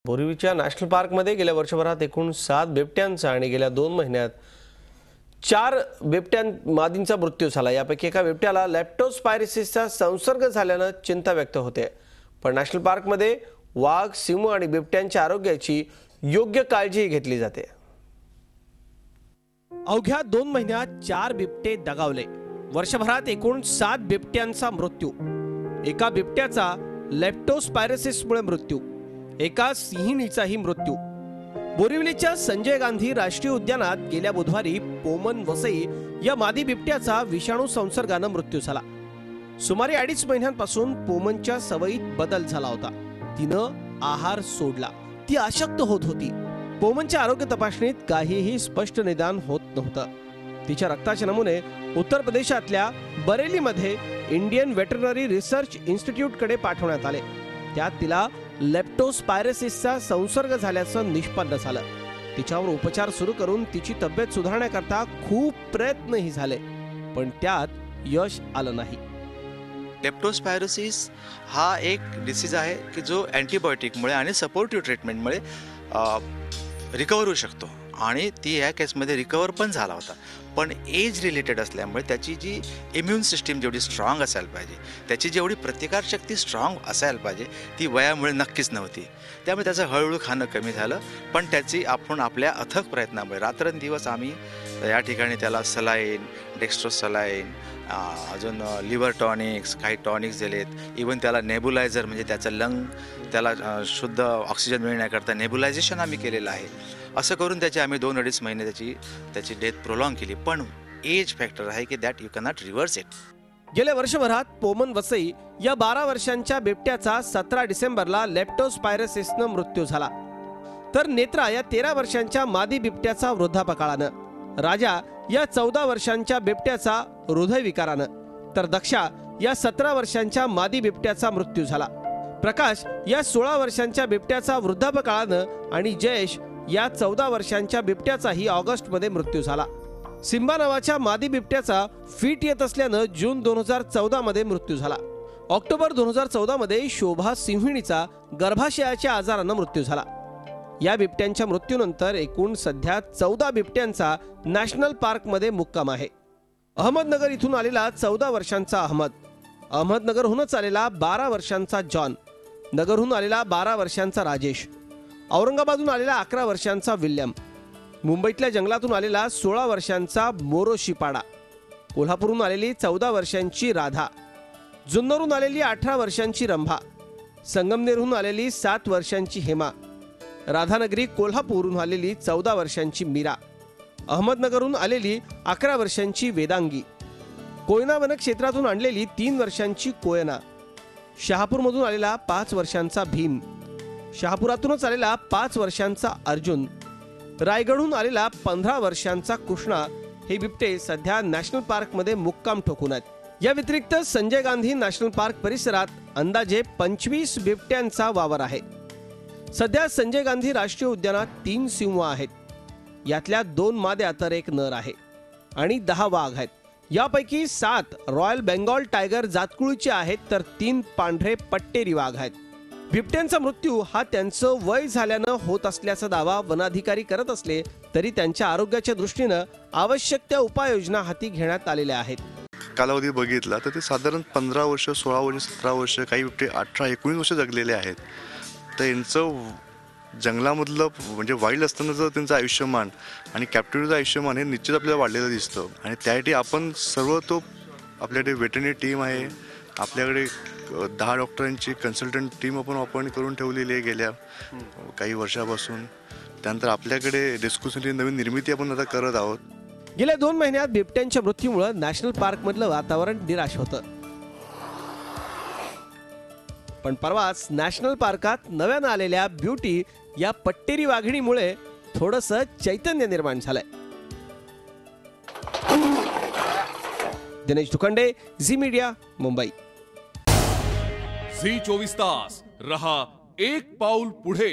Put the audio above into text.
बोरिवलीच्या national पार्कमध्ये गेल्या वर्षभरात एकूण 7 बिबट्यांचा आणि गेल्या 2 महिन्यात 4 मादींचा मृत्यू झाला। यापैकी एका बिबट्याला लेप्टोस्पायरोसिसचा संसर्ग झाल्याने चिंता व्यक्त होते। पण नॅशनल पार्कमध्ये वाघ, सिंह आणि बिबट्यांच्या आरोग्याची योग्य काळजी घेतली जाते। अवघ्या 2 महिन्यात 4 बिबटे दगावले। वर्षभरात एकूण 7 बिबट्यांचा मृत्यू, एका बिबट्याचा लेप्टोस्पायरोसिसमुळे मृत्यू, एका सिंहिणीचाही मृत्यू। बोरिवलीच्या संजय गांधी राष्ट्रीय उद्यानात गेल्या बुधवारी पोमन वसई या मादी बिबट्याचा विषाणू संसर्गाने मृत्यू झाला। सुमारे 2.5 महिन्यांपासून पोमनच्या सवयीत बदल झाला होता। तिनं आहार सोडला, ती अशक्त होत होती। पोमनच्या आरोग्य तपासणीत काहीही स्पष्ट निदान होत नव्हतं। तिच्या रक्ताचे नमुने उत्तर प्रदेशातल्या बरेलीमध्ये इंडियन वेटरनरी रिसर्च इन्स्टिट्यूटकडे पाठवण्यात आले। त्यात तिला लेप्टोस्पायरोसिसचा संसर्ग झाल्याचं निष्पन्न झालं। तिच्यावर उपचार सुरू करून तिची तब्येत सुधारण्याकरता खूप प्रयत्नही झाले, पण त्यात यश आलं नाही। लेप्टोस्पायरोसिस हा एक डिसीज आहे की जो अँटीबायोटिकमुळे आणि सपोर्टिव्ह ट्रीटमेंटमुळे रिकवर होऊ शकतो आणि ती या केसमध्ये रिकवर पण झाला होता। पण एज रिलेटेड असल्यामुळे त्याची जी इम्युन सिस्टीम जेवढी स्ट्रॉंग असायला पाहिजे, त्याची जेवढी प्रतिकारशक्ती स्ट्रॉंग असायला पाहिजे, ती वयामुळे नक्कीच नव्हती। त्यामुळे त्याचं हळूहळू खाणं कमी झालं। पण त्याची आपण आपल्या अथक प्रयत्नामुळे रात्रंदिवस आम्ही या ठिकाणी त्याला सलाईन, डेक्स्ट्रोस सलाईन, अजून लिव्हर टॉनिक्स, काही टॉनिक्स दिलेत, इवन त्याला नेबुलायझर म्हणजे त्याचं त्याला शुद्ध ऑक्सिजन मिळण्याकरता नेबुलायझेशन आम्ही केलेलं आहे। असं करून त्याची आम्ही 2-2.5 महिने त्याची डेथ प्रोलॉंग केली। पण एज फॅक्टर आहे की that you cannot reverse it. गेल्या वर्षभरात पोमन वसई या 12 वर्षांच्या बिबट्याचा 17 डिसेंबरला लेप्टोस्पायरोसिसने मृत्यू झाला। तर नेत्रा या 13 वर्षांच्या मादी बिबट्याचा वृद्धापकाळानं, राजा या 14 वर्षांच्या बिबट्याचा हृदयविकारानं, तर दक्षा या 17 वर्षांच्या मादी बिबट्याचा मृत्यू झाला। प्रकाश या 16 वर्षांच्या बिबट्याचा वृद्धापकाळानं आणि जयेश या 14 वर्षांच्या बिबट्याचाही ऑगस्टमध्ये मृत्यू झाला। सिम्बा नावाच्या मादी बिबट्याचा फिट येत असल्यानं जून 2014 मध्ये मृत्यू झाला। ऑक्टोबर 2014 मध्ये शोभा सिंहिणीचा गर्भाशयाच्या आजारानं मृत्यू झाला। या बिबट्यांच्या मृत्यूनंतर एकूण सध्या 14 बिबट्यांचा नॅशनल पार्कमध्ये मुक्काम आहे। अहमदनगर इथून आलेला 14 वर्षांचा अहमद, अहमदनगरहूनच आलेला 12 वर्षांचा जॉन, नगरहून आलेला 12 वर्षांचा राजेश, औरंगाबादहून आलेला 11 वर्षांचा विल्यम, मुंबईतल्या जंगलातून आलेला 16 वर्षांचा मोरो शिपाडा, कोल्हापूरहून आलेली 14 वर्षांची राधा, जुन्नरहून आलेली 18 वर्षांची रंभा, संगमनेरहून आलेली 7 वर्षांची हेमा, राधानगरी कोल्हापूरहून आलेली 14 वर्षांची मीरा, अहमदनगरहून आलेली 11 वर्षांची वेदांगी, कोयना वनक्षेत्रातून आणलेली 3 वर्षांची कोयना, शहापूरमधून आलेला 5 वर्षांचा भीम, शहापुरातूनच आलेला 5 वर्षांचा अर्जुन, रायगडहून आलेला 15 वर्षांचा कृष्णा हे बिबटे सध्या नॅशनल पार्कमध्ये मुक्काम ठोकून आहेत। या व्यतिरिक्त संजय गांधी नॅशनल पार्क परिसरात अंदाजे 25 बिबट्यांचा वावर आहे। सध्या संजय गांधी राष्ट्रीय उद्यानात 3 सिंह आहेत, यातल्या 2 माद्या तर 1 नर आहे आणि 10 वाघ आहेत। यापैकी 7 रॉयल बेंगॉल टायगर जातकुळीचे आहेत, तर 3 पांढरे पट्टेरी वाघ आहेत। बिबट्यांचा मृत्यू हा त्यांचं वय झाल्यानं होत असल्याचा दावा वनाधिकारी करत असले तरी त्यांच्या आरोग्याच्या दृष्टीनं आवश्यक त्या उपाययोजना हाती घेण्यात आलेल्या आहेत। कालावधी बघितला तर ते साधारण 15 वर्ष, 16 वर्ष, 17 वर्ष, काही बिबटे 18-19 वर्ष जगलेले आहेत। तर यांचं जंगलामधलं म्हणजे वाईल्ड असतानाचं त्यांचं आयुष्यमान आणि कॅप्टिव्हिटीचं आयुष्यमान हे निश्चित आपल्याला वाढलेलं दिसतं। आणि त्यासाठी आपण सर्व आपल्याकडे वेटरनरी टीम आहे, आपल्याकडे 10 डॉक्टरांची कन्सल्टंट टीम आपण करून ठेवलेली आहे गेल्या काही वर्षापासून। त्यानंतर आपल्याकडे रेस्क्यूसाठी नवीन निर्मिती आपण आता करत आहोत। गेल्या 2 महिन्यात बिबट्यांच्या मृत्यूमुळे नॅशनल पार्कमधलं वातावरण निराश होतं। पण परवाच नॅशनल पार्कात नव्यानं आलेल्या ब्युटी या पट्टेरी वाघिणीमुळे थोडंसं चैतन्य निर्माण झालंय। दिनेश दुखंडे, झी मीडिया, मुंबई। झी 24 तास रहा एक पाऊल पुढे।